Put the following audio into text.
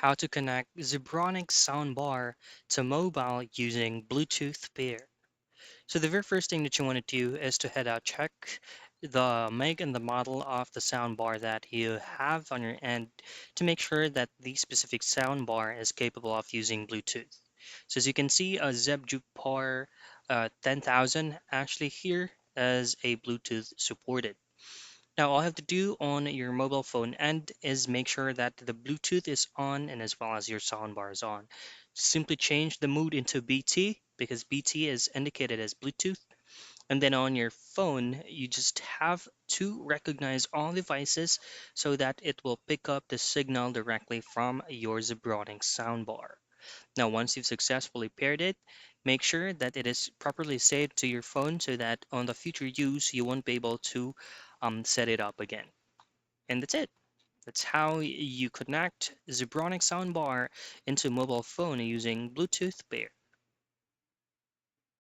how to connect Zebronics Soundbar to mobile using Bluetooth pair. So the very first thing that you want to do is to head out check the make and the model of the soundbar that you have on your end to make sure that the specific soundbar is capable of using Bluetooth. So as you can see, a ZebJuke 10,000 actually here is a Bluetooth supported. Now, all you have to do on your mobile phone end is make sure that the Bluetooth is on and as well as your soundbar is on. Simply change the mode into BT because BT is indicated as Bluetooth. And then on your phone, you just have to recognize all devices so that it will pick up the signal directly from your Zebronics soundbar. Now, once you've successfully paired it, make sure that it is properly saved to your phone so that on the future use, you won't be able to set it up again. And that's it. That's how you connect Zebronics soundbar into mobile phone using Bluetooth pair.